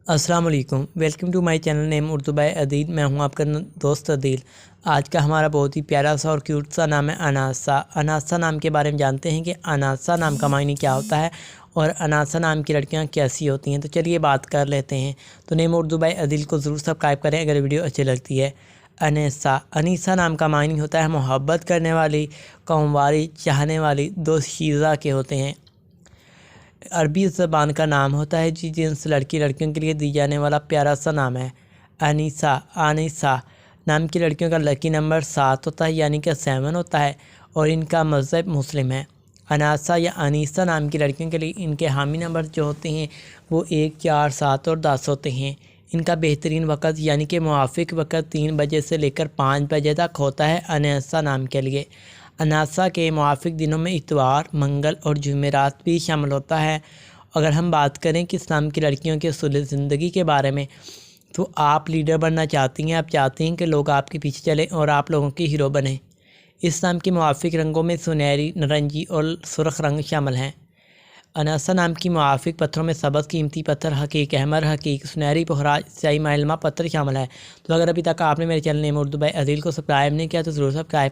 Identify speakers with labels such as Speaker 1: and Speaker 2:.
Speaker 1: السلام علیکم، welcome to my channel name Urdu by Adeel. میں ہوں آپ کا دوست عدیل۔ آج کا ہمارا بہت ہی پیارا سا اور کیوٹ سا نام ہے اناسا۔ اناسا نام کے بارے میں جانتے ہیں کہ اناسا نام کا معنی کیا ہوتا ہے اور اناسا نام کی لڑکیاں کیسی ہوتی ہیں۔ تو چلیے بات کر لیتے ہیں۔ تو نیم اردو بائی عدیل کو ضرور سبسکرائب کریں اگر ویڈیو اچھی لگتی ہے۔ انیسا نام کا معنی ہوتا ہے محبت کرنے والی، قوم والی، چاہنے والی، دوشیزہ کے ہوتے ہیں۔ عربی زبان کا نام ہوتا ہے جنس لڑکیوں کے لیے دی جانے والا پیارا سا نام ہے۔ آنیسا نام کی لڑکیوں کا لکی نمبر 7 ہوتا ہے، یعنی کہ 7 ہوتا ہے، اور ان کا مذہب مسلم ہے۔ اناسا یا انیسا نام کی لڑکیوں کے لیے ان کے حامی نمبر جو ہوتے ہیں وہ 1، 4، 7 اور 10 ہوتے ہیں۔ ان کا بہترین وقت یعنی کہ موافق وقت 3 بجے سے لے کر 5 بجے تک ہوتا ہے اناسا نام کے لیے۔ اناسا کے موافق دنوں میں اتوار، منگل اور جمعرات بھی شامل ہوتا ہے۔ اگر ہم بات کریں کہ اسلام کی لڑکیوں کے اصول زندگی کے بارے میں، تو آپ لیڈر بننا چاہتی ہیں، آپ چاہتی ہیں کہ لوگ آپ کے پیچھے چلیں اور آپ لوگوں کی ہیرو بنیں۔ اسلام کے موافق رنگوں میں سنہری، نارنجی اور سرخ رنگ شامل ہیں۔ اناسا نام کی موافق پتھروں میں سبز قیمتی پتھر، حقیق احمر، حقیق سنہری پہراج، سیاہی مائلما پتھر شامل ہے۔ تو اگر ابھی تک آپ نے میرے چینل نیم اردو بائی عدیل کو سبسکرائب نہیں کیا تو ضرور سبسکرائب